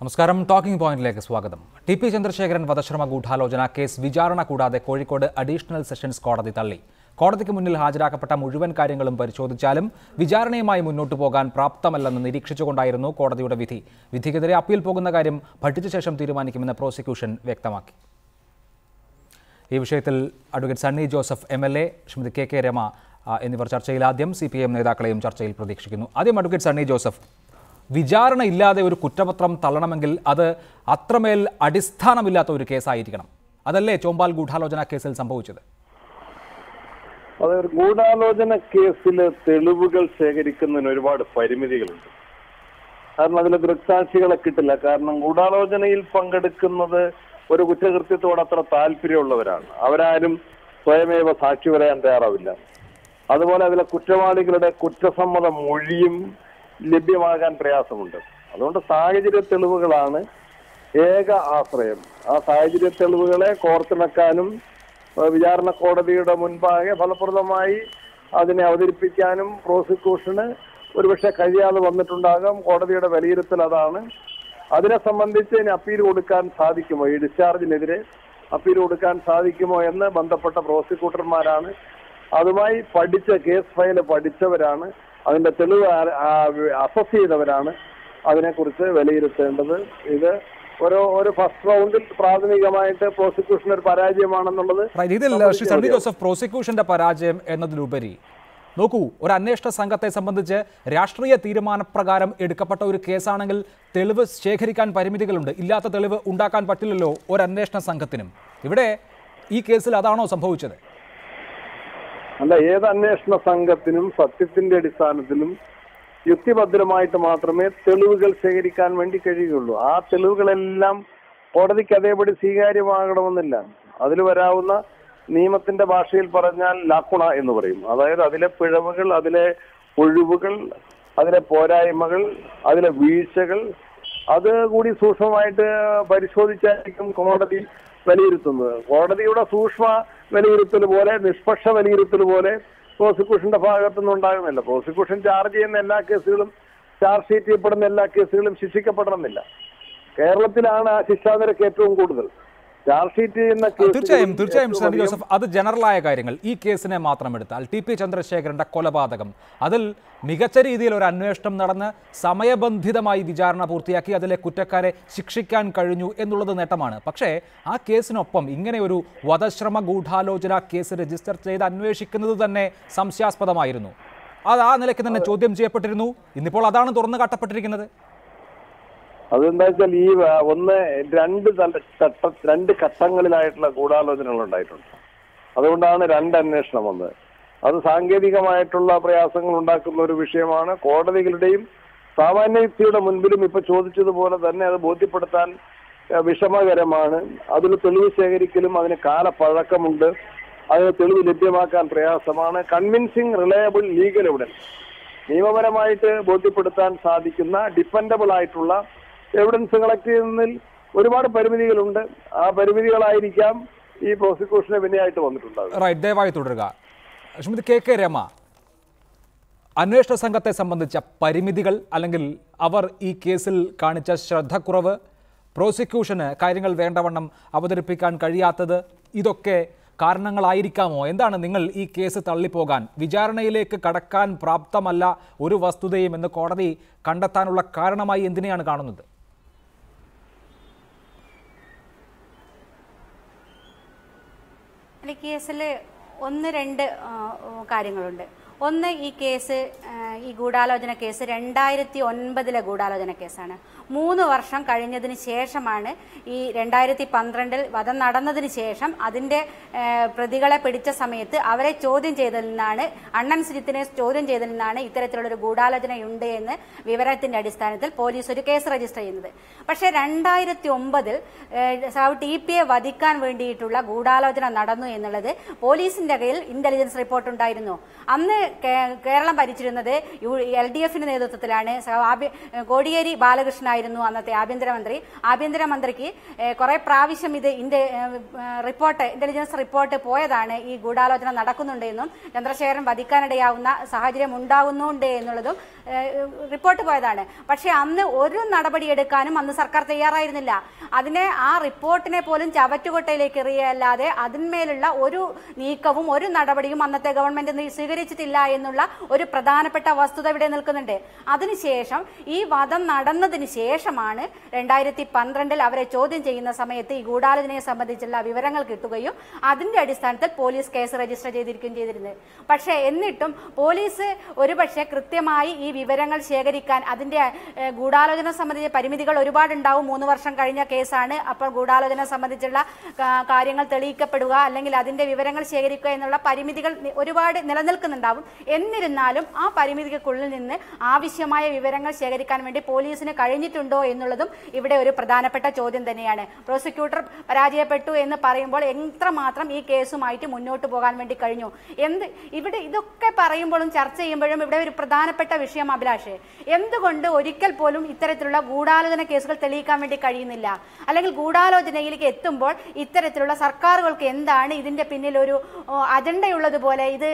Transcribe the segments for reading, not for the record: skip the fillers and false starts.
നമസ്കാരം. ടോക്കിംഗ് പോയിന്റിലേക്ക് സ്വാഗതം. ടി.പി. ചന്ദ്രശേഖരൻ വധശ്രമ ഗൂഢാലോചന കേസ് വിചാരണ കൂടാതെ കോഴിക്കോട് അഡീഷണൽ സെഷൻസ് കോടതി തള്ളി. കോടതിക്ക് മുന്നിൽ ഹാജരാക്കപ്പെട്ട മുഴുവൻ കാര്യങ്ങളും പരിശോധിച്ചാലും വിചാരണയുമായി മുന്നോട്ടു പോകാൻ പ്രാപ്തമല്ലെന്ന് നിരീക്ഷിച്ചുകൊണ്ടായിരുന്നു കോടതിയുടെ വിധി. വിധിക്കെതിരെ അപ്പീൽ പോകുന്ന കാര്യം പഠിച്ച ശേഷം തീരുമാനിക്കുമെന്ന് പ്രോസിക്യൂഷൻ വ്യക്തമാക്കി. ഈ വിഷയത്തിൽ advocate Sunny Joseph MLA, Shrimati K Rama എന്നിവർ ചർച്ചയിൽ ആദ്യം CPIM നേതാക്കളെയും ചർച്ചയിൽ പ്രതീക്ഷിക്കുന്നു. ആദ്യം അഡ്വക്കേറ്റ് സണ്ണി ജോസഫ്, വിചാരണ ഇല്ലാതെ ഒരു കുറ്റപത്രം തള്ളണമെങ്കിൽ അത് അത്രമേൽ അടിസ്ഥാനമില്ലാത്ത ഒരു കേസായിരിക്കണം. അതല്ലേ ചോമ്പാൽ ഗൂഢാലോചന കേസിൽ സംഭവിച്ചത്? അതൊരു ഗൂഢാലോചന കേസിൽ തെളിവുകൾ ശേഖരിക്കുന്നതിന് ഒരുപാട് പരിമിതികളുണ്ട്. കാരണം അതിൽ ദൃക്സാക്ഷികളെ കിട്ടില്ല. കാരണം ഗൂഢാലോചനയിൽ പങ്കെടുക്കുന്നത് ഒരു കുറ്റകൃത്യത്തോട് അത്ര താല്പര്യമുള്ളവരാണ്. അവരാരും സ്വയമേവ സാക്ഷി പറയാൻ തയ്യാറാവില്ല. അതുപോലെ അതിലെ കുറ്റവാളികളുടെ കുറ്റസമ്മത മൊഴിയും ലഭ്യമാകാൻ പ്രയാസമുണ്ട്. അതുകൊണ്ട് സാഹചര്യ തെളിവുകളാണ് ഏക ആശ്രയം. ആ സാഹചര്യ തെളിവുകളെ കോർത്തിണക്കാനും വിചാരണ കോടതിയുടെ മുൻപാകെ ഫലപ്രദമായി അതിനെ അവതരിപ്പിക്കാനും പ്രോസിക്യൂഷന് ഒരുപക്ഷെ കഴിയാതെ വന്നിട്ടുണ്ടാകാം. കോടതിയുടെ വിലയിരുത്തൽ അതാണ്. അതിനെ സംബന്ധിച്ച് ഇനി അപ്പീൽ കൊടുക്കാൻ സാധിക്കുമോ, ഈ ഡിസ്ചാർജിനെതിരെ അപ്പീൽ കൊടുക്കാൻ സാധിക്കുമോ എന്ന് ബന്ധപ്പെട്ട പ്രോസിക്യൂട്ടർമാരാണ്. അതുമായി പഠിച്ച കേസ് ഫയല് പഠിച്ചവരാണ്, അതിന്റെ തെളിവ് അസസ് ചെയ്തവരാണ് അതിനെക്കുറിച്ച് വിലയിരുത്തേണ്ടത്. ഇത് ഒരു ഫസ്റ്റ് റൗണ്ടിൽ പ്രാഥമികമായിട്ട് പ്രോസിക്യൂഷൻ ഒരു പരാജയമാണെന്നുള്ളത് ഇതിൽ ശ്രീ സണ്ണി ജോസഫ്, പ്രോസിക്യൂഷന്റെ പരാജയം എന്നതിലുപരി നോക്കൂ, ഒരു അന്വേഷണ സംഘത്തെ സംബന്ധിച്ച് രാഷ്ട്രീയ തീരുമാനപ്രകാരം എടുക്കപ്പെട്ട ഒരു കേസാണെങ്കിൽ തെളിവ് ശേഖരിക്കാൻ പരിമിതികളുണ്ട്. ഇല്ലാത്ത തെളിവ് ഉണ്ടാക്കാൻ പറ്റില്ലല്ലോ ഒരു അന്വേഷണ സംഘത്തിനും. ഇവിടെ ഈ കേസിൽ അതാണോ സംഭവിച്ചത്? അല്ല, ഏത് അന്വേഷണ സംഘത്തിനും സത്യത്തിന്റെ അടിസ്ഥാനത്തിലും യുക്തിഭദ്രമായിട്ട് മാത്രമേ തെളിവുകൾ ശേഖരിക്കാൻ വേണ്ടി കഴിയുകയുള്ളൂ. ആ തെളിവുകളെല്ലാം കോടതിക്ക് അതേപടി സ്വീകാര്യമാകണമെന്നില്ല. അതിൽ വരാവുന്ന നിയമത്തിന്റെ ഭാഷയിൽ പറഞ്ഞാൽ ലാക്കുണ എന്ന് പറയും. അതായത് അതിലെ പിഴവുകൾ, അതിലെ ഒഴിവുകൾ, അതിലെ പോരായ്മകൾ, അതിലെ വീഴ്ചകൾ അത് കൂടി സൂക്ഷ്മമായിട്ട് പരിശോധിച്ചായിരിക്കും കോടതി വിലയിരുത്തുന്നത്. കോടതിയുടെ സൂക്ഷ്മ വിലയിരുത്തൽ പോലെ, നിഷ്പക്ഷ വിലയിരുത്തൽ പോലെ പ്രോസിക്യൂഷന്റെ ഭാഗത്തുനിന്ന് ഉണ്ടാകുന്നില്ല. പ്രോസിക്യൂഷൻ ചാർജ് ചെയ്യുന്ന എല്ലാ കേസുകളും, ചാർജ് ഷീറ്റ് ചെയ്യപ്പെടുന്ന എല്ലാ കേസുകളും ശിക്ഷിക്കപ്പെടണമെന്നില്ല. കേരളത്തിലാണ് ആ ശിക്ഷാ നിരക്ക് ഏറ്റവും കൂടുതൽ. ചാർജ് ഷീറ്റ് ചെയ്യുന്ന തീർച്ചയായും സണ്ണി ജോസഫ്, അത് ജനറലായ കാര്യങ്ങൾ. ഈ കേസിനെ മാത്രം എടുത്താൽ ടി.പി. ചന്ദ്രശേഖരന്റെ കൊലപാതകം, അതിൽ മികച്ച രീതിയിൽ ഒരു അന്വേഷണം നടന്ന് സമയബന്ധിതമായി വിചാരണ പൂർത്തിയാക്കി അതിലെ കുറ്റക്കാരെ ശിക്ഷിക്കാൻ കഴിഞ്ഞു എന്നുള്ളത് നേട്ടമാണ്. പക്ഷേ ആ കേസിനൊപ്പം ഇങ്ങനെ ഒരു വധശ്രമ ഗൂഢാലോചന കേസ് രജിസ്റ്റർ ചെയ്ത് അന്വേഷിക്കുന്നത് തന്നെ സംശയാസ്പദമായിരുന്നു. അത് ആ നിലയ്ക്ക് തന്നെ ചോദ്യം ചെയ്യപ്പെട്ടിരുന്നു. ഇന്നിപ്പോൾ അതാണ് തുറന്നു കാട്ടപ്പെട്ടിരിക്കുന്നത്. അതെന്താ വെച്ചാൽ ഈ രണ്ട് ഘട്ടങ്ങളിലായിട്ടുള്ള ഗൂഢാലോചനകൾ ഉണ്ടായിട്ടുണ്ട്. അതുകൊണ്ടാണ് രണ്ട് അന്വേഷണം വന്നത്. അത് സാങ്കേതികമായിട്ടുള്ള പ്രയാസങ്ങൾ ഉണ്ടാക്കുന്ന ഒരു വിഷയമാണ്. കോടതികളുടെയും സാമാന്യ യുക്തിയുടെ മുൻപിലും ഇപ്പൊ ചോദിച്ചതുപോലെ തന്നെ അത് ബോധ്യപ്പെടുത്താൻ വിഷമകരമാണ്. അതിൽ തെളിവ് ശേഖരിക്കലും അതിന് കാലപ്പഴക്കമുണ്ട്. അതിന് തെളിവ് ലഭ്യമാക്കാൻ പ്രയാസമാണ്. കൺവിൻസിങ് റിലയബിൾ ലീഗൽ എവിഡൻസ്, നിയമപരമായിട്ട് ബോധ്യപ്പെടുത്താൻ സാധിക്കുന്ന ഡിപ്പെൻഡബിൾ ആയിട്ടുള്ള എവിഡൻസ് കളക്ട് ചെയ്യുന്നതിൽ ഒരുപാട് പരിമിതികളുണ്ട്. ആ പരിമിതികളായിരിക്കാം ഈ പ്രോസിക്യൂഷന് വിനയായിട്ട് വന്നിട്ടുണ്ടാകും. ദയവായി തുടരുക. ശ്രീമതി കെ രമ, അന്വേഷണ സംഘത്തെ സംബന്ധിച്ച പരിമിതികൾ അല്ലെങ്കിൽ അവർ ഈ കേസിൽ കാണിച്ച ശ്രദ്ധക്കുറവ്, പ്രോസിക്യൂഷന് കാര്യങ്ങൾ വേണ്ടവണ്ണം അവതരിപ്പിക്കാൻ കഴിയാത്തത്, ഇതൊക്കെ കാരണങ്ങളായിരിക്കാമോ? എന്താണ് നിങ്ങൾ ഈ കേസ് തള്ളിപ്പോകാൻ, വിചാരണയിലേക്ക് കടക്കാൻ പ്രാപ്തമല്ല ഒരു വസ്തുതയും എന്ന് കോടതി കണ്ടെത്താനുള്ള കാരണമായി എന്തിനെയാണ് കാണുന്നത്? കേസിൽ രണ്ട് കാര്യങ്ങളുണ്ട്. ഒന്ന്, ഈ കേസ്, ഈ ഗൂഢാലോചന കേസ് 2009 ഗൂഢാലോചന കേസാണ്. 3 വർഷം കഴിഞ്ഞതിന് ശേഷമാണ് ഈ 2012 വധം നടന്നതിന് ശേഷം അതിന്റെ പ്രതികളെ പിടിച്ച സമയത്ത് അവരെ ചോദ്യം ചെയ്തതിൽ നിന്നാണ്, അണ്ണൻ സുജിത്തിനെ ചോദ്യം ചെയ്തതിൽ നിന്നാണ് ഇത്തരത്തിലുള്ളൊരു ഗൂഢാലോചനയുണ്ട് എന്ന് വിവരത്തിന്റെ അടിസ്ഥാനത്തിൽ പോലീസ് ഒരു കേസ് രജിസ്റ്റർ ചെയ്യുന്നത്. പക്ഷെ 2009 ടി.പി.യെ വധിക്കാൻ വേണ്ടിയിട്ടുള്ള ഗൂഢാലോചന നടന്നു എന്നുള്ളത് പോലീസിന്റെ കയ്യിൽ ഇന്റലിജൻസ് റിപ്പോർട്ട് ഉണ്ടായിരുന്നു. അന്ന് കേരളം ഭരിച്ചിരുന്നത് LDFന്റെ നേതൃത്വത്തിലാണ്. കോടിയേരി ബാലകൃഷ്ണനായിരുന്നു അന്നത്തെ ആഭ്യന്തരമന്ത്രി. ആഭ്യന്തരമന്ത്രിക്ക് കുറെ പ്രാവശ്യം ഇത് ഇന്റലിജൻസ് റിപ്പോർട്ട് പോയതാണ് ഈ ഗൂഢാലോചന നടക്കുന്നുണ്ട് എന്നും ചന്ദ്രശേഖരൻ വധിക്കാനിടയാവുന്ന സാഹചര്യം ഉണ്ടാകുന്നുണ്ട് എന്നുള്ളതും റിപ്പോർട്ട് പോയതാണ്. പക്ഷേ അന്ന് ഒരു നടപടിയെടുക്കാനും അന്ന് സർക്കാർ തയ്യാറായിരുന്നില്ല. അതിനെ ആ റിപ്പോർട്ടിനെ പോലും ചവറ്റുകൊട്ടയിലേക്ക് എറിയല്ലാതെ അതിന്മേലുള്ള ഒരു നീക്കവും ഒരു നടപടിയും അന്നത്തെ ഗവൺമെന്റ് സ്വീകരിച്ചിട്ടില്ല എന്നുള്ള ഒരു പ്രധാനപ്പെട്ട വസ്തുത ഇവിടെ നിൽക്കുന്നുണ്ട്. അതിനുശേഷം ഈ വധം നടന്നതിന് ശേഷമാണ് 2012 അവരെ ചോദ്യം ചെയ്യുന്ന സമയത്ത് ഈ ഗൂഢാലോചനയെ സംബന്ധിച്ചുള്ള വിവരങ്ങൾ കിട്ടുകയും അതിന്റെ അടിസ്ഥാനത്തിൽ പോലീസ് കേസ് രജിസ്റ്റർ ചെയ്തിരിക്കുകയും ചെയ്തിരുന്നത്. പക്ഷേ എന്നിട്ടും പോലീസ് ഒരുപക്ഷെ കൃത്യമായി ഈ വിവരങ്ങൾ ശേഖരിക്കാൻ അതിന്റെ ഗൂഢാലോചന സംബന്ധിച്ച പരിമിതികൾ ഒരുപാടുണ്ടാവും. 3 വർഷം കഴിഞ്ഞ കേസാണ്. അപ്പോൾ ഗൂഢാലോചന സംബന്ധിച്ചുള്ള കാര്യങ്ങൾ തെളിയിക്കപ്പെടുക അല്ലെങ്കിൽ അതിന്റെ വിവരങ്ങൾ ശേഖരിക്കുക എന്നുള്ള പരിമിതികൾ ഒരുപാട് നിലനിൽക്കുന്നുണ്ടാവും. എന്നിരുന്നാലും ആ പരിമിതികൾക്കുള്ളിൽ നിന്ന് ആവശ്യമായ വിവരങ്ങൾ ശേഖരിക്കാൻ വേണ്ടി പോലീസിന് കഴിഞ്ഞിട്ടുണ്ടോ എന്നുള്ളതും ഇവിടെ ഒരു പ്രധാനപ്പെട്ട ചോദ്യം തന്നെയാണ്. പ്രോസിക്യൂട്ടർ പരാജയപ്പെട്ടു എന്ന് പറയുമ്പോൾ എത്രമാത്രം ഈ കേസുമായിട്ട് മുന്നോട്ട് പോകാൻ വേണ്ടി കഴിഞ്ഞു ഇവിടെ ഇതൊക്കെ പറയുമ്പോഴും ചർച്ച ചെയ്യുമ്പോഴും ഇവിടെ ഒരു പ്രധാനപ്പെട്ട വിഷയം അഭിലാഷ്, എന്തുകൊണ്ട് ഒരിക്കൽ പോലും ഇത്തരത്തിലുള്ള ഗൂഢാലോചന കേസുകൾ തെളിയിക്കാൻ വേണ്ടി കഴിയുന്നില്ല? അല്ലെങ്കിൽ ഗൂഢാലോചനയിലേക്ക് എത്തുമ്പോൾ ഇത്തരത്തിലുള്ള സർക്കാരുകൾക്ക് എന്താണ് ഇതിന്റെ പിന്നിൽ ഒരു അജണ്ടയുള്ളതുപോലെ ഇത്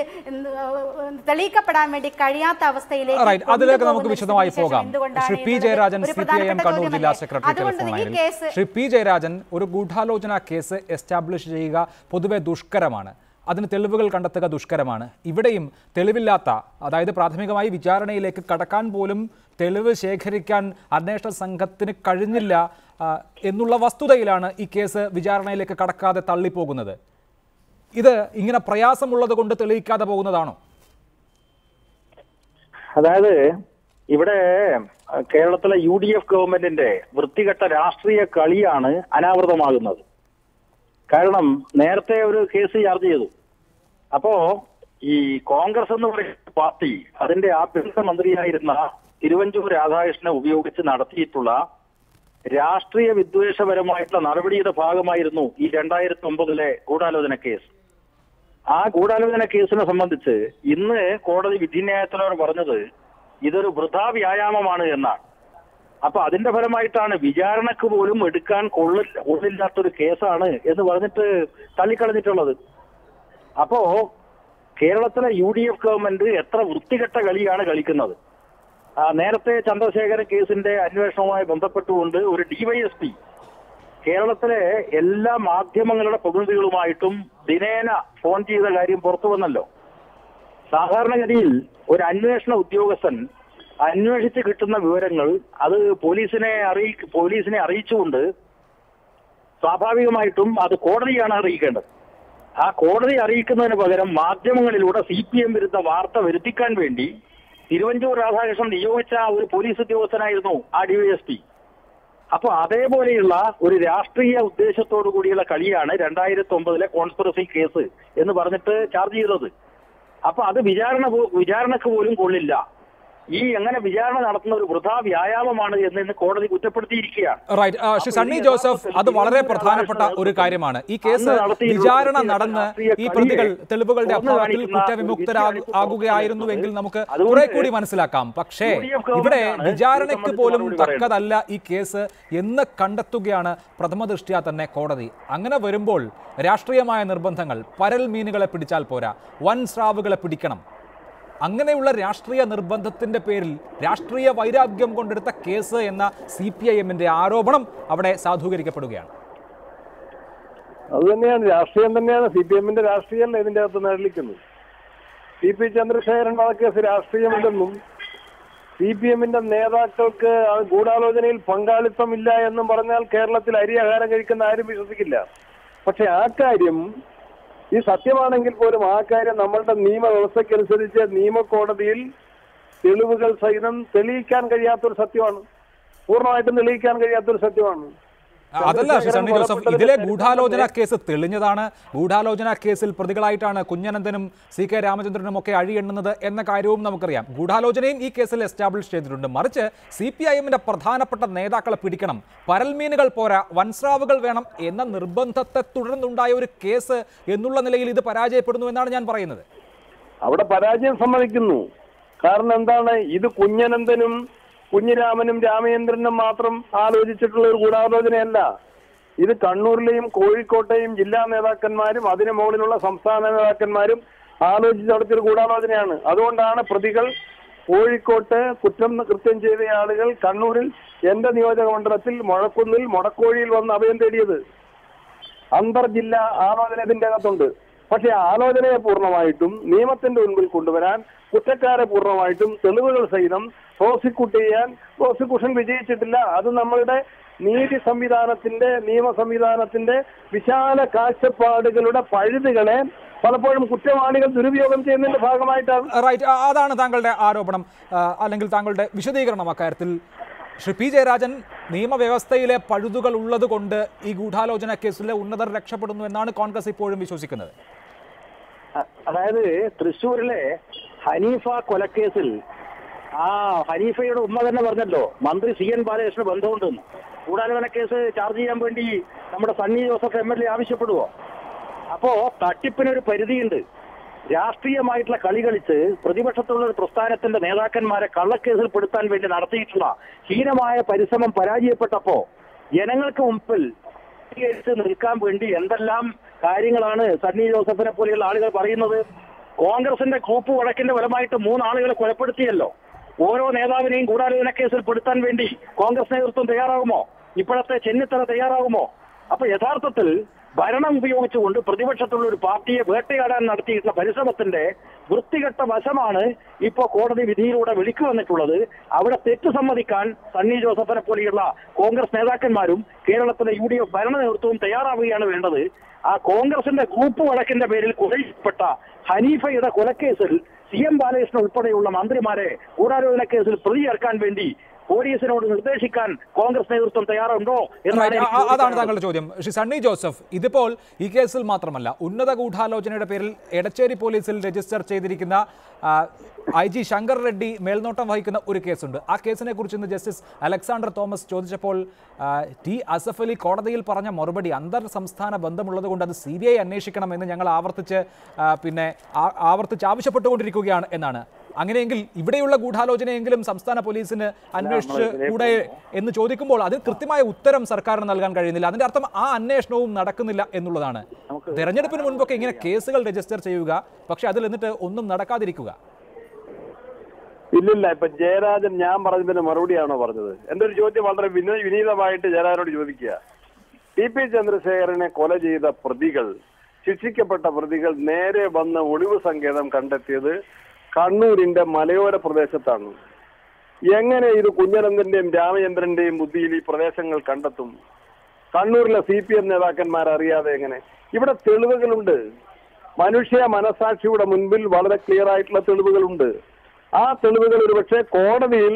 തെളിയിക്കപ്പെടാൻ വേണ്ടി കഴിയാത്ത അവസ്ഥയിലേക്ക് അതിലേക്ക് നമുക്ക് വിശദമായി പോകാം. ശ്രീ പി ജയരാജൻ, CPIM കണ്ണൂർ ജില്ലാ സെക്രട്ടറി ടെലിഫോൺ ലൈനിൽ. ശ്രീ പി ജയരാജൻ, ഒരു ഗൂഢാലോചന കേസ് എസ്റ്റാബ്ലിഷ് ചെയ്യുക പൊതുവെ ദുഷ്കരമാണ്. അതിന് തെളിവുകൾ കണ്ടെത്തുക ദുഷ്കരമാണ്. ഇവിടെയും തെളിവില്ലാത്ത, അതായത് പ്രാഥമികമായി വിചാരണയിലേക്ക് കടക്കാൻ പോലും തെളിവ് ശേഖരിക്കാൻ അന്വേഷണ സംഘത്തിന് കഴിഞ്ഞില്ല എന്നുള്ള വസ്തുതയിലാണ് ഈ കേസ് വിചാരണയിലേക്ക് കടക്കാതെ തള്ളിപ്പോകുന്നത്. ഇത് ഇങ്ങനെ പ്രയാസമുള്ളത് കൊണ്ട് തെളിയിക്കാതെ പോകുന്നതാണോ? അതായത് ഇവിടെ കേരളത്തിലെ UDF ഗവൺമെന്റിന്റെ വൃത്തികെട്ട രാഷ്ട്രീയ കളിയാണ് അനാവൃതമാകുന്നത്. കാരണം നേരത്തെ ഒരു കേസ് ചാർജ് ചെയ്തു. അപ്പോ ഈ കോൺഗ്രസ് എന്ന് പറയുന്ന പാർട്ടി അതിന്റെ ആഭ്യന്തര മന്ത്രിയായിരുന്ന തിരുവഞ്ചൂർ രാധാകൃഷ്ണനെ ഉപയോഗിച്ച് നടത്തിയിട്ടുള്ള രാഷ്ട്രീയ വിദ്വേഷപരമായിട്ടുള്ള നടപടിയുടെ ഭാഗമായിരുന്നു ഈ 2009 ഗൂഢാലോചന കേസ്. ആ ഗൂഢാലോചന കേസിനെ സംബന്ധിച്ച് ഇന്ന് കോടതി വിധിന്യായത്തിനോട് പറഞ്ഞത് ഇതൊരു വൃഥാ വ്യായാമമാണ് എന്നാണ്. അപ്പൊ അതിന്റെ ഫലമായിട്ടാണ് വിചാരണക്ക് പോലും എടുക്കാൻ കൊള്ളില്ലാത്തൊരു കേസാണ് എന്ന് പറഞ്ഞിട്ട് തള്ളിക്കളഞ്ഞിട്ടുള്ളത്. അപ്പോ കേരളത്തിലെ UDF ഗവൺമെന്റ് എത്ര വൃത്തികെട്ട കളിയാണ് കളിക്കുന്നത്. നേരത്തെ ചന്ദ്രശേഖരൻ കേസിന്റെ അന്വേഷണവുമായി ബന്ധപ്പെട്ടുകൊണ്ട് ഒരു DYSP കേരളത്തിലെ എല്ലാ മാധ്യമങ്ങളുടെ പ്രതിനിധികളുമായിട്ടും ദിനേന ഫോൺ ചെയ്ത കാര്യം പുറത്തു വന്നല്ലോ. സാധാരണഗതിയിൽ ഒരു അന്വേഷണ ഉദ്യോഗസ്ഥൻ അന്വേഷിച്ച് കിട്ടുന്ന വിവരങ്ങൾ അത് പോലീസിനെ അറിയിച്ചുകൊണ്ട് സ്വാഭാവികമായിട്ടും അത് കോടതിയാണ് അറിയിക്കേണ്ടത്. ആ കോടതി അറിയിക്കുന്നതിന് പകരം മാധ്യമങ്ങളിലൂടെ CPM വിരുദ്ധ വാർത്ത വരുത്തിക്കാൻ വേണ്ടി തിരുവഞ്ചൂർ രാധാകൃഷ്ണൻ നിയോഗിച്ച ഒരു പോലീസ് ഉദ്യോഗസ്ഥനായിരുന്നു ആ DYSP. അപ്പൊ അതേപോലെയുള്ള ഒരു രാഷ്ട്രീയ ഉദ്ദേശത്തോടു കൂടിയുള്ള കളിയാണ് 2009 കോൺസ്പിറസി കേസ് എന്ന് പറഞ്ഞിട്ട് ചാർജ് ചെയ്തത്. അപ്പൊ അത് വിചാരണക്ക് പോലും കൊള്ളില്ല. ഈ എങ്ങനെ വിചാരണ നടത്തുന്ന ഒരു വൃഥാ വ്യായാമമാണ് എന്ന് കോടതി കുറ്റപ്പെടുത്തിയിരിക്കുകയാണ്. ശ്രീ സണ്ണി ജോസഫ്, അത് വളരെ പ്രധാനപ്പെട്ട ഒരു കാര്യമാണ്. ഈ കേസ് വിചാരണ നടന്ന് ഈ പ്രതികൾ തെളിവുകളുടെ അഭാവത്തിൽ കുറ്റവിമുക്തരാകുകയായിരുന്നുവെങ്കിൽ നമുക്ക് കുറെ കൂടി മനസ്സിലാക്കാം. പക്ഷേ ഇവിടെ വിചാരണയ്ക്ക് പോലും തക്കതല്ല ഈ കേസ് എന്ന് കണ്ടെത്തുകയാണ് പ്രഥമ ദൃഷ്ട്യാ തന്നെ കോടതി. അങ്ങനെ വരുമ്പോൾ രാഷ്ട്രീയമായ നിർബന്ധങ്ങൾ, പരൽ മീനുകളെ പിടിച്ചാൽ പോരാ, വൻ സ്രാവുകളെ പിടിക്കണം, അങ്ങനെയുള്ള രാഷ്ട്രീയ നിർബന്ധത്തിന്റെ പേരിൽ രാഷ്ട്രീയ വൈരാഗ്യം കൊണ്ടെടുത്ത കേസ് എന്ന CPIMന്റെ ആരോപണം അവിടെ സാധൂകരിക്കപ്പെടുകയാണ്. അതുതന്നെയാണ് രാഷ്ട്രീയം തന്നെയാണ് CPMന്റെ രാഷ്ട്രീയമല്ല ഇതിന്റെ അകത്ത് നിഴലിക്കുന്നത്. CP ചന്ദ്രശേഖരൻ വധക്കേസ് രാഷ്ട്രീയമില്ലെന്നും CPMന്റെ നേതാക്കൾക്ക് ഗൂഢാലോചനയിൽ പങ്കാളിത്തമില്ല എന്നും പറഞ്ഞാൽ കേരളത്തിൽ അരി ആഹാരം കഴിക്കുന്ന ആരും വിശ്വസിക്കില്ല. പക്ഷെ ആ കാര്യം ഈ സത്യമാണെങ്കിൽ പോലും ആ കാര്യം നമ്മളുടെ നിയമവ്യവസ്ഥയ്ക്കനുസരിച്ച് നിയമകോടതിയിൽ തെളിവുകൾ സഹിതം തെളിയിക്കാൻ കഴിയാത്തൊരു സത്യമാണ്. പൂർണ്ണമായിട്ടും തെളിയിക്കാൻ കഴിയാത്തൊരു സത്യമാണ്. അതല്ല സണ്ണി ജോസഫ്, ഇതിലെ ഗൂഢാലോചന കേസ് തെളിഞ്ഞതാണ്. ഗൂഢാലോചന കേസിൽ പ്രതികളായിട്ടാണ് കുഞ്ഞനന്തനും CK രാമചന്ദ്രനും ഒക്കെ അഴിയെണ്ണുന്നത് എന്ന കാര്യവും നമുക്കറിയാം. ഗൂഢാലോചനയും ഈ കേസിൽ എസ്റ്റാബ്ലിഷ് ചെയ്തിട്ടുണ്ട്. മറിച്ച് CPIMന്റെ പ്രധാനപ്പെട്ട നേതാക്കളെ പിടിക്കണം, പരൽമീനുകൾ പോരാ, വൻസ്രാവുകൾ വേണം എന്ന നിർബന്ധത്തെ തുടർന്നുണ്ടായ ഒരു കേസ് എന്നുള്ള നിലയിൽ ഇത് പരാജയപ്പെടുന്നു എന്നാണ് ഞാൻ പറയുന്നത്. അവിടെ പരാജയം സമ്മതിക്കുന്നു. കാരണം എന്താണ്, ഇത് കുഞ്ഞനന്തനും കുഞ്ഞിരാമനും രാമചന്ദ്രനും മാത്രം ആലോചിച്ചിട്ടുള്ള ഒരു ഗൂഢാലോചനയല്ല. ഇത് കണ്ണൂരിലെയും കോഴിക്കോട്ടെയും ജില്ലാ നേതാക്കന്മാരും അതിനു മുകളിലുള്ള സംസ്ഥാന നേതാക്കന്മാരും ആലോചിച്ച് നടത്തിയൊരു ഗൂഢാലോചനയാണ്. അതുകൊണ്ടാണ് പ്രതികൾ കോഴിക്കോട്ട് കൃത്യം ചെയ്ത ആളുകൾ കണ്ണൂരിൽ എന്റെ നിയോജക മണ്ഡലത്തിൽ മുഴക്കുന്നിൽ മുടക്കോഴിയിൽ വന്ന് അഭയം തേടിയത്. അന്തർജില്ലാ ആലോചന ഇതിന്റെ അകത്തുണ്ട്. പക്ഷെ ആലോചനയെ പൂർണ്ണമായിട്ടും നിയമത്തിന്റെ മുൻപിൽ കൊണ്ടുവരാൻ കുറ്റക്കാരെ പൂർണ്ണമായിട്ടും തെളിവുകൾ സഹിതം പ്രോസിക്യൂഷൻ വിജയിച്ചിട്ടില്ല. അത് നമ്മളുടെ നീതി സംവിധാനത്തിന്റെ നിയമ സംവിധാനത്തിന്റെ വിശാല കാഴ്ചപ്പാടുകളുടെ പഴുതുകളെ പലപ്പോഴും കുറ്റവാളികൾ ദുരുപയോഗം ചെയ്യുന്നതിന്റെ ഭാഗമായിട്ടാണ്. റൈറ്റ്, അതാണ് താങ്കളുടെ ആരോപണം അല്ലെങ്കിൽ താങ്കളുടെ വിശദീകരണം അക്കാര്യത്തിൽ. ശ്രീ പി ജയരാജൻ, നിയമവ്യവസ്ഥയിലെ പഴുതുകൾ ഉള്ളത് കൊണ്ട് ഈ ഗൂഢാലോചന കേസിലെ ഉന്നതർ രക്ഷപ്പെടുന്നു എന്നാണ് കോൺഗ്രസ് ഇപ്പോഴും വിശ്വസിക്കുന്നത്. അതായത് തൃശ്ശൂരിലെ ഹനീഫ കൊലക്കേസിൽ ആ ഹനീഫയുടെ ഉമ്മ തന്നെ പറഞ്ഞല്ലോ മന്ത്രി CN ബാലകൃഷ്ണന് ബന്ധമുണ്ടെന്ന്. ഗൂഢാലോചന കേസ് ചാർജ് ചെയ്യാൻ വേണ്ടി നമ്മുടെ സണ്ണി ജോസഫ് MLA ആവശ്യപ്പെടുവോ? അപ്പോ തട്ടിപ്പിനൊരു പരിധിയുണ്ട്. രാഷ്ട്രീയമായിട്ടുള്ള കളി കളിച്ച് പ്രതിപക്ഷത്തുള്ള ഒരു പ്രസ്ഥാനത്തിന്റെ നേതാക്കന്മാരെ കള്ളക്കേസിൽ പെടുത്താൻ വേണ്ടി നടത്തിയിട്ടുള്ള ഹീനമായ പരിശ്രമം പരാജയപ്പെട്ടപ്പോ ജനങ്ങൾക്ക് മുമ്പിൽ നിൽക്കാൻ വേണ്ടി എന്തെല്ലാം കാര്യങ്ങളാണ് സണ്ണി ജോസഫിനെ പോലെയുള്ള ആളുകൾ പറയുന്നത്. കോൺഗ്രസിന്റെ ഗ്രൂപ്പ് വഴക്കിന്റെ ഫലമായിട്ട് 3 ആളുകളെ കൊലപ്പെടുത്തിയല്ലോ. ഓരോ നേതാവിനെയും ഗൂഢാലോചന കേസിൽ പെടുത്താൻ വേണ്ടി കോൺഗ്രസ് നേതൃത്വം തയ്യാറാകുമോ? ഇപ്പോഴത്തെ ചെന്നിത്തല തയ്യാറാകുമോ? അപ്പൊ യഥാർത്ഥത്തിൽ ഭരണം ഉപയോഗിച്ചുകൊണ്ട് പ്രതിപക്ഷത്തുള്ള ഒരു പാർട്ടിയെ വേട്ടയാടാൻ നടത്തിയിട്ടുള്ള പരിശ്രമത്തിന്റെ വൃത്തികെട്ട വശമാണ് ഇപ്പോ കോടതി വിധിയിലൂടെ വിളിക്കു വന്നിട്ടുള്ളത്. അവിടെ തെറ്റ് സമ്മതിക്കാൻ സണ്ണി ജോസഫിനെ പോലെയുള്ള കോൺഗ്രസ് നേതാക്കന്മാരും കേരളത്തിലെ UDF ഭരണ നേതൃത്വവും തയ്യാറാവുകയാണ് വേണ്ടത്. ആ കോൺഗ്രസിന്റെ ഗ്രൂപ്പ് വഴക്കിന്റെ പേരിൽ കൊലപ്പെട്ട ഹനീഫയുടെ കൊലക്കേസിൽ CM ബാലകൃഷ്ണൻ ഉൾപ്പെടെയുള്ള മന്ത്രിമാരെ ഗൂഢാലോചന കേസിൽ പ്രതി ചേർക്കാൻ വേണ്ടി പോലീസിനോട് നിർദ്ദേശിക്കാൻ കോൺഗ്രസ് നേതൃത്വം തയ്യാറുണ്ടോ എന്നാണ്. അതാണ് താങ്കളുടെ ചോദ്യം. ശ്രീ സണ്ണി ജോസഫ്, ഇതിപ്പോൾ ഈ കേസിൽ മാത്രമല്ല, ഉന്നത ഗൂഢാലോചനയുടെ പേരിൽ എടച്ചേരി പോലീസിൽ രജിസ്റ്റർ ചെയ്തിരിക്കുന്ന IG ശങ്കർ റെഡ്ഡി മേൽനോട്ടം വഹിക്കുന്ന ഒരു കേസുണ്ട്. ആ കേസിനെ കുറിച്ച് ഇന്ന് ജസ്റ്റിസ് അലക്സാണ്ടർ തോമസ് ചോദിച്ചപ്പോൾ T. അസഫ് അലി കോടതിയിൽ പറഞ്ഞ മറുപടി അന്തർ സംസ്ഥാന ബന്ധമുള്ളത് കൊണ്ട് അത് CBI അന്വേഷിക്കണമെന്ന് ഞങ്ങൾ ആവർത്തിച്ച് ആവശ്യപ്പെട്ടുകൊണ്ടിരിക്കുകയാണ് എന്നാണ്. അങ്ങനെയെങ്കിൽ ഇവിടെയുള്ള ഗൂഢാലോചനയെങ്കിലും സംസ്ഥാന പോലീസിന് അന്വേഷിച്ച് കൂടെ എന്ന് ചോദിക്കുമ്പോൾ അതിന് കൃത്യമായ ഉത്തരം സർക്കാരിന് നൽകാൻ കഴിയുന്നില്ല. അതിന്റെ അർത്ഥം ആ അന്വേഷണവും നടക്കുന്നില്ല എന്നുള്ളതാണ്. തെരഞ്ഞെടുപ്പിന് മുൻപൊക്കെ ഇങ്ങനെ കേസുകൾ രജിസ്റ്റർ ചെയ്യുക, പക്ഷെ അതിൽ എന്നിട്ട് ഒന്നും നടക്കാതിരിക്കുക. ഇല്ലില്ല, ഇപ്പൊ ജയരാജൻ ഞാൻ പറഞ്ഞതിന് മറുപടിയാണോ പറഞ്ഞത്? എന്റെ ഒരു ചോദ്യം വളരെ വിനീതമായിട്ട് ജയരാജനോട് ചോദിക്കുക. TP ചന്ദ്രശേഖരനെ കൊല ചെയ്ത പ്രതികൾ, ശിക്ഷിക്കപ്പെട്ട പ്രതികൾ നേരെ വന്ന് ഒളിവ് സങ്കേതം കണ്ടെത്തിയത് കണ്ണൂരിന്റെ മലയോര പ്രദേശത്താണ്. എങ്ങനെ ഇത് കുഞ്ഞനന്ദന്റെയും രാമചന്ദ്രന്റെയും ബുദ്ധിയിൽ ഈ പ്രദേശങ്ങൾ കണ്ടെത്തും? കണ്ണൂരിലെ CPM നേതാക്കന്മാർ അറിയാതെ എങ്ങനെ? ഇവിടെ തെളിവുകളുണ്ട്. മനുഷ്യ മനസാക്ഷിയുടെ മുൻപിൽ വളരെ ക്ലിയർ ആയിട്ടുള്ള തെളിവുകളുണ്ട്. ആ തെളിവുകൾ ഒരുപക്ഷെ കോടതിയിൽ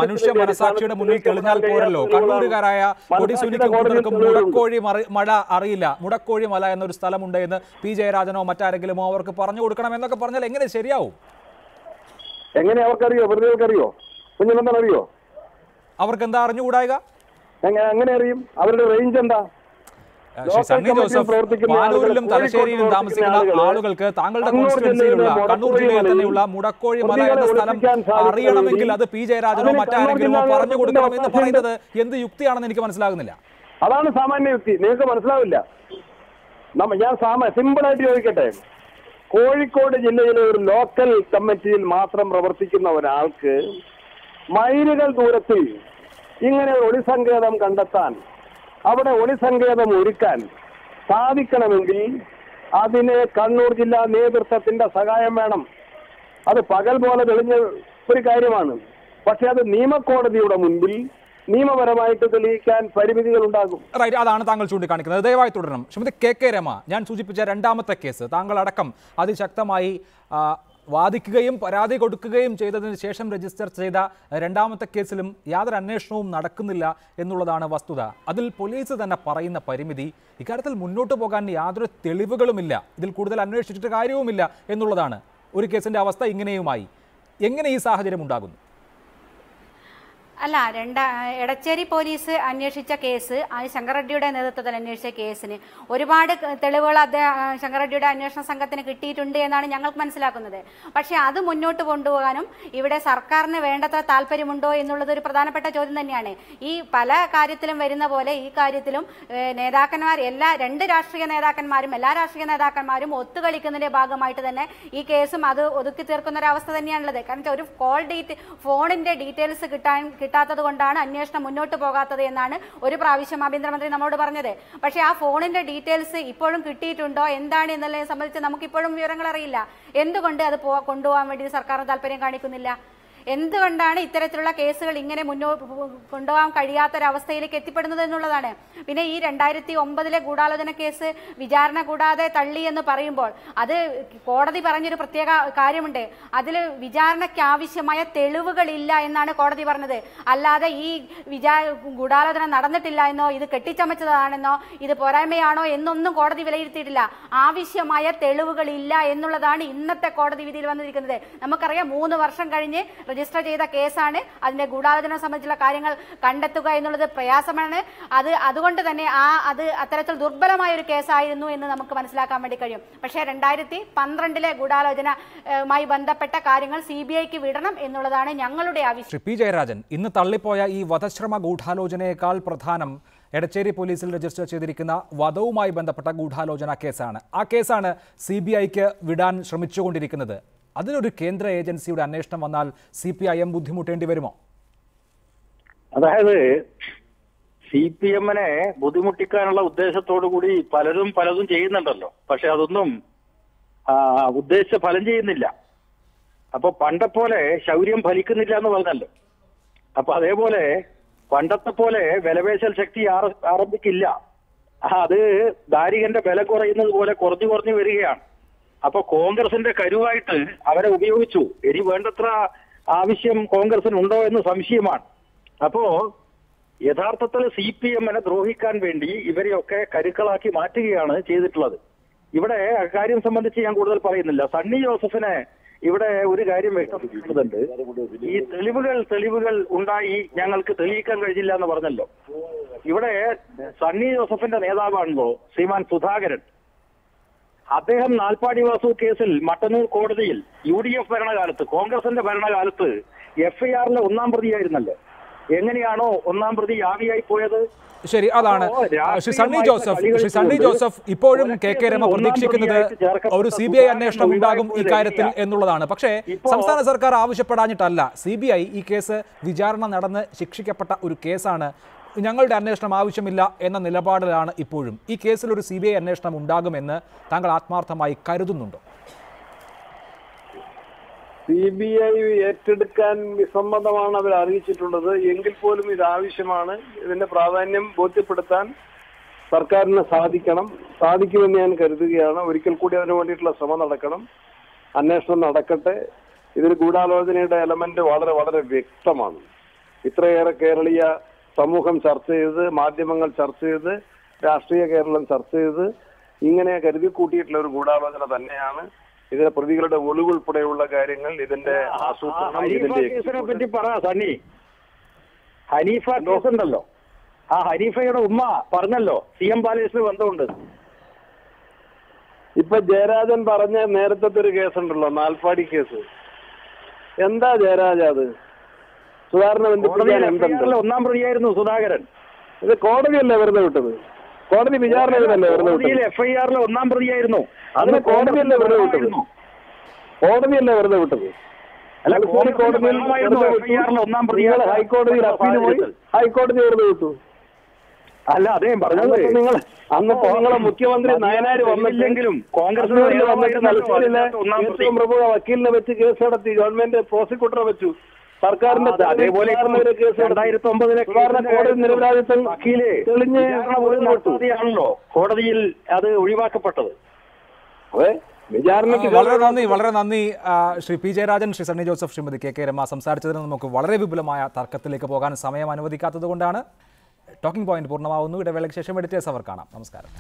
മനുഷ്യ മനസാക്ഷിയുടെ മുന്നിൽ തെളിഞ്ഞാൽ പോരല്ലോ. കണ്ണൂരുകാരായ മുടക്കോഴി മഴ അറിയില്ല, മുടക്കോഴി മല എന്നൊരു സ്ഥലമുണ്ട് എന്ന് P. ജയരാജനോ മറ്റാരെങ്കിലുമോ അവർക്ക് പറഞ്ഞു കൊടുക്കണം എന്നൊക്കെ പറഞ്ഞാൽ എങ്ങനെ ശരിയാവും? എങ്ങനെ അവർക്കറിയോ? പ്രതികൾക്കറിയോ? കുഞ്ഞനന്ദൻ അറിയോ? അവർക്ക് എന്താ അറിഞ്ഞുകൂടായിക? എങ്ങനെ അറിയും? അവരുടെ റേഞ്ച് എന്താ? സണ്ണി ജോസഫ്, പാനൂരിലും തലശ്ശേരിയിലും താമസിക്കുന്ന ആളുകൾക്ക് താങ്കളുടെ കോൺസ്റ്റിറ്റ്യുവൻസിയിലുള്ള കണ്ണൂർ ജില്ലയിൽ തന്നെയുള്ള മുടക്കോഴി മല എന്ന സ്ഥലം അറിയണമെങ്കിൽ അത് P. ജയരാജനോ മറ്റാരെങ്കിലുമോ പറഞ്ഞു കൊടുക്കണമെന്ന് പറയുന്നത് എന്ത് യുക്തിയാണെന്ന് എനിക്ക് മനസ്സിലാകുന്നില്ല. അതാണ് സാമാന്യ യുക്തി. നിങ്ങൾക്ക് മനസ്സിലാവില്ല. ഞാൻ സിമ്പിളായിട്ട് ചോദിക്കട്ടെ. കോഴിക്കോട് ജില്ലയിലെ ഒരു ലോക്കൽ കമ്മിറ്റിയിൽ മാത്രം പ്രവർത്തിക്കുന്ന ഒരാൾക്ക് മൈലുകൾ ദൂരത്തിൽ ഇങ്ങനെ ഒരു ഒളിസങ്കേതം കണ്ടെത്താൻ, അവിടെ ഒളിസങ്കേതം ഒരുക്കാൻ സാധിക്കണമെങ്കിൽ അതിന് കണ്ണൂർ ജില്ലാ നേതൃത്വത്തിന്റെ സഹായം വേണം. അത് പകൽ പോലെ തെളിഞ്ഞ ഒരു കാര്യമാണ്. പക്ഷെ അത് നിയമകോടതിയുടെ മുൻപിൽ നിയമപരമായിട്ട് തെളിയിക്കാൻ പരിമിതികൾ ഉണ്ടാകും. റൈറ്റ്, അതാണ് താങ്കൾ ചൂണ്ടിക്കാണിക്കുന്നത്. ദയവായി തുടരണം. ശ്രീമതി KK രമ, ഞാൻ സൂചിപ്പിച്ച രണ്ടാമത്തെ കേസ് താങ്കൾ അടക്കം അതിശക്തമായി വാദിക്കുകയും പരാതി കൊടുക്കുകയും ചെയ്തതിന് ശേഷം രജിസ്റ്റർ ചെയ്ത രണ്ടാമത്തെ കേസിലും യാതൊരു അന്വേഷണവും നടക്കുന്നില്ല എന്നുള്ളതാണ് വസ്തുത. അതിൽ പോലീസ് തന്നെ പറയുന്ന പരിമിതി, ഇക്കാര്യത്തിൽ മുന്നോട്ട് പോകാൻ യാതൊരു തെളിവുകളുമില്ല, ഇതിൽ കൂടുതൽ അന്വേഷിച്ചിട്ട് കാര്യവുമില്ല എന്നുള്ളതാണ്. ഒരു കേസിന്റെ അവസ്ഥ ഇങ്ങനെയുമായി എങ്ങനെ ഈ സാഹചര്യം ഉണ്ടാകുന്നു? അല്ല, എടച്ചേരി പോലീസ് അന്വേഷിച്ച കേസ്, ശങ്കർ റെഡ്ഡിയുടെ നേതൃത്വത്തിൽ അന്വേഷിച്ച കേസിന് ഒരുപാട് തെളിവുകൾ ശങ്കർ റെഡ്ഡിയുടെ അന്വേഷണ സംഘത്തിന് കിട്ടിയിട്ടുണ്ട് എന്നാണ് ഞങ്ങൾക്ക് മനസ്സിലാക്കുന്നത്. പക്ഷേ അത് മുന്നോട്ട് കൊണ്ടുപോകാനും ഇവിടെ സർക്കാരിന് വേണ്ടത്ര താല്പര്യമുണ്ടോ എന്നുള്ളത് ഒരു പ്രധാനപ്പെട്ട ചോദ്യം തന്നെയാണ്. ഈ പല കാര്യത്തിലും വരുന്ന പോലെ ഈ കാര്യത്തിലും നേതാക്കന്മാർ, എല്ലാ രാഷ്ട്രീയ നേതാക്കന്മാരും ഒത്തുകളിക്കുന്നതിന്റെ ഭാഗമായിട്ട് തന്നെ ഈ കേസും അത് ഒതുക്കി തീർക്കുന്ന ഒരു അവസ്ഥ തന്നെയാണുള്ളത്. കാരണം ഒരു ഫോണിന്റെ ഡീറ്റെയിൽസ് കിട്ടാത്തത് കൊണ്ടാണ് അന്വേഷണം മുന്നോട്ട് പോകാത്തത് എന്നാണ് ഒരു പ്രാവശ്യം ആഭ്യന്തരമന്ത്രി നമ്മളോട് പറഞ്ഞത്. പക്ഷേ ആ ഫോണിന്റെ ഡീറ്റെയിൽസ് ഇപ്പോഴും കിട്ടിയിട്ടുണ്ടോ എന്താണ് എന്നുള്ളതിനെ സംബന്ധിച്ച് നമുക്കിപ്പോഴും വിവരങ്ങൾ അറിയില്ല. എന്തുകൊണ്ട് അത് കൊണ്ടുപോകാൻ വേണ്ടി സർക്കാർ താല്പര്യം കാണിക്കുന്നില്ല? എന്തുകൊണ്ടാണ് ഇത്തരത്തിലുള്ള കേസുകൾ ഇങ്ങനെ മുന്നോട്ട് കൊണ്ടുപോകാൻ കഴിയാത്തൊരവസ്ഥയിലേക്ക് എത്തിപ്പെടുന്നത് എന്നുള്ളതാണ്. പിന്നെ ഈ 2009 ഗൂഢാലോചന കേസ് വിചാരണ കൂടാതെ തള്ളി എന്ന് പറയുമ്പോൾ അത് കോടതി പറഞ്ഞൊരു പ്രത്യേക കാര്യമുണ്ട്. അതിൽ വിചാരണയ്ക്ക് ആവശ്യമായ തെളിവുകളില്ല എന്നാണ് കോടതി പറഞ്ഞത്. അല്ലാതെ ഈ ഗൂഢാലോചന നടന്നിട്ടില്ല എന്നോ ഇത് കെട്ടിച്ചമച്ചതാണെന്നോ ഇത് പോരായ്മയാണോ എന്നൊന്നും കോടതി വിലയിരുത്തിയിട്ടില്ല. ആവശ്യമായ തെളിവുകളില്ല എന്നുള്ളതാണ് ഇന്നത്തെ കോടതി വിധിയിൽ വന്നിരിക്കുന്നത്. നമുക്കറിയാം 3 വർഷം കഴിഞ്ഞ് രജിസ്റ്റർ ചെയ്ത കേസാണ്. അതിന്റെ ഗൂഢാലോചന സംബന്ധിച്ചുള്ള കാര്യങ്ങൾ കണ്ടെത്തുക എന്നുള്ളത് പ്രയാസമാണ്. അതുകൊണ്ട് തന്നെ അത് അത്തരത്തിൽ ദുർബലമായ ഒരു കേസായിരുന്നു എന്ന് നമുക്ക് മനസ്സിലാക്കാൻ വേണ്ടി കഴിയും. പക്ഷേ 2012 ഗൂഢാലോചനയുമായി ബന്ധപ്പെട്ട കാര്യങ്ങൾ CBIക്ക് വിടണം എന്നുള്ളതാണ് ഞങ്ങളുടെ ആവശ്യം. ശ്രീ പി ജയരാജൻ, ഇന്ന് തള്ളിപ്പോയ ഈ വധശ്രമ ഗൂഢാലോചനയേക്കാൾ പ്രധാനം എടച്ചേരി പോലീസിൽ രജിസ്റ്റർ ചെയ്തിരിക്കുന്ന വധവുമായി ബന്ധപ്പെട്ട ഗൂഢാലോചന കേസാണ്. ആ കേസാണ് CBIക്ക് വിടാൻ ശ്രമിച്ചുകൊണ്ടിരിക്കുന്നത്. അതിനൊരു കേന്ദ്ര ഏജൻസിയുടെ അന്വേഷണം വന്നാൽ CPIM ബുദ്ധിമുട്ടേണ്ടി വരുമോ? അതായത് CPMനെ ബുദ്ധിമുട്ടിക്കാനുള്ള ഉദ്ദേശത്തോടു കൂടി പലതും ചെയ്യുന്നുണ്ടല്ലോ. പക്ഷെ അതൊന്നും ഉദ്ദേശിച്ച ഫലം ചെയ്യുന്നില്ല. അപ്പൊ പണ്ടപ്പോലെ ശൗര്യം ഫലിക്കുന്നില്ല എന്ന് പറഞ്ഞല്ലോ. അപ്പൊ അതേപോലെ പണ്ടത്തെ പോലെ വിലപേശൽ ശക്തി ആരംഭിക്കില്ല. അത് ദാരികന്റെ ബല കുറയുന്നത് പോലെ കുറഞ്ഞു വരികയാണ്. അപ്പൊ കോൺഗ്രസിന്റെ കരുവായിട്ട് അവരെ ഉപയോഗിച്ചു. ഇനി വേണ്ടത്ര ആവശ്യം കോൺഗ്രസിനുണ്ടോ എന്ന് സംശയമാണ്. അപ്പോ യഥാർത്ഥത്തിൽ CPMനെ ദ്രോഹിക്കാൻ വേണ്ടി ഇവരെയൊക്കെ കരുക്കളാക്കി മാറ്റുകയാണ് ചെയ്തിട്ടുള്ളത്. ഇവിടെ അക്കാര്യം സംബന്ധിച്ച് ഞാൻ കൂടുതൽ പറയുന്നില്ല. സണ്ണി ജോസഫിനെ ഇവിടെ ഒരു കാര്യം വ്യക്തമാക്കുന്നുണ്ട്. ഈ തെളിവുകൾ ഉണ്ടായി ഞങ്ങൾക്ക് തെളിയിക്കാൻ കഴിഞ്ഞില്ല എന്ന് പറഞ്ഞല്ലോ. ഇവിടെ സണ്ണി ജോസഫിന്റെ നേതാവാണല്ലോ ശ്രീമാൻ സുധാകരൻ. അദ്ദേഹം നാൽപ്പാടി വാസു കേസിൽ മട്ടന്നൂർ കോടതിയിൽ UDF ഭരണകാലത്ത്, കോൺഗ്രസിന്റെ ഭരണകാലത്ത് FIRലെ 1-ാം പ്രതിയായിരുന്നല്ലോ. എങ്ങനെയാണോ 1-ാം പ്രതി ആവിയായി പോയത്? ശരി, അതാണ് ശ്രീ സണ്ണി ജോസഫ് ഇപ്പോഴും KK രമ പ്രതീക്ഷിക്കുന്നത് ഒരു CBI അന്വേഷണം ഉണ്ടാകും ഇക്കാര്യത്തിൽ എന്നുള്ളതാണ്. പക്ഷേ സംസ്ഥാന സർക്കാർ ആവശ്യപ്പെടാഞ്ഞിട്ടല്ല. CBI ഈ കേസ് വിചാരണ നടന്ന് ശിക്ഷിക്കപ്പെട്ട ഒരു കേസാണ്, ഞങ്ങളുടെ അന്വേഷണം ആവശ്യമില്ല എന്ന നിലപാടിലാണ് ഇപ്പോഴും. ഈ കേസിൽ ഒരു CBI അന്വേഷണം ഉണ്ടാകുമെന്ന് താങ്കൾ ആത്മാർത്ഥമായി കരുതുന്നുണ്ടോ? CBI ഏറ്റെടുക്കാൻ വിസമ്മതമാണ് അവർ അറിയിച്ചിട്ടുള്ളത്. എങ്കിൽ പോലും ഇത് ആവശ്യമാണ്. ഇതിന്റെ പ്രാധാന്യം ബോധ്യപ്പെടുത്താൻ സർക്കാരിന് സാധിക്കുമെന്ന് ഞാൻ കരുതുകയാണ്. ഒരിക്കൽ കൂടി അതിനു വേണ്ടിയിട്ടുള്ള ശ്രമം നടക്കണം. അന്വേഷണം നടക്കട്ടെ. ഇതിൽ ഗൂഢാലോചനയുടെ എലമെന്റ് വളരെ വ്യക്തമാണ്. ഇത്രയേറെ കേരളീയ സമൂഹം ചർച്ച ചെയ്ത്, മാധ്യമങ്ങൾ ചർച്ച ചെയ്ത്, രാഷ്ട്രീയ കേരളം ചർച്ച ചെയ്ത് ഇങ്ങനെ കരുതി കൂട്ടിയിട്ടുള്ള ഒരു ഗൂഢാലോചന തന്നെയാണ്. ഇതിലെ പ്രതികളുടെ ഒളിവുൾപ്പെടെയുള്ള കാര്യങ്ങൾ, ഇതിന്റെ ആസൂത്രണം, കേസിനെ പറ്റി പറ സണ്ണി. ഹനീഫ കേസുണ്ടല്ലോ, ആ ഹനീഫയുടെ ഉമ്മ പറഞ്ഞല്ലോ CM പാലേസിന് ബന്ധമുണ്ട്. ഇപ്പൊ ജയരാജൻ പറഞ്ഞ നേരത്തെ ഒരു കേസുണ്ടല്ലോ, നാൽപ്പാടി കേസ്. എന്താ ജയരാജ അത്? സുധാകരനെ ബന്ധിപ്പിക്കാൻ എന്തുണ്ട്? 1-ാം പ്രതിയായിരുന്നു സുധാകരൻ. ഇത് കോടതിയല്ലേ വെറുതെ വിട്ടത്? കോടതി വിചാരണ ചെയ്തല്ലേ വെറുതെ വിട്ടത്? FIRലെ 1-ാം പ്രതിയായിരുന്നു. അതിന് കോടതിയല്ലേ വെറുതെ വിട്ടത്? അല്ല, കോടതിയിൽ ഹൈക്കോടതിയിൽ അപ്പീൽ പോയി, ഹൈക്കോടതി വെറുതെ വിട്ടു. അല്ല, അദ്ദേഹം പറഞ്ഞത് അന്നത്തെ നിങ്ങളെ മുഖ്യമന്ത്രി നയനാര് വന്നില്ലെങ്കിലും കോൺഗ്രസ് പ്രമുഖ വക്കീലിനെ വെച്ച് കേസ് നടത്തി, ഗവൺമെന്റ് പ്രോസിക്യൂട്ടറെ വെച്ചു, സർക്കാരിന്റെ അതേപോലെ 2009 നിരപരാധിത്വം തെളിഞ്ഞ് ആണല്ലോ കോടതിയിൽ അത് ഒഴിവാക്കപ്പെട്ടത്. അതെ, വിചാരണയ്ക്ക് വളരെ നന്ദി ശ്രീ പി ജയരാജൻ, ശ്രീ സണ്ണി ജോസഫ്, ശ്രീമതി KK രമ സംസാരിച്ചതിന്. നമുക്ക് വളരെ വിപുലമായ തർക്കത്തിലേക്ക് പോകാൻ സമയം അനുവദിക്കാത്തത് കൊണ്ടാണ് ടോക്കിംഗ് പോയിന്റ് പൂർണ്ണമാവുന്നു. ഇടവേളയ്ക്ക് ശേഷം എഡിറ്റേഴ്സ് അവർ കാണാം. നമസ്കാരം.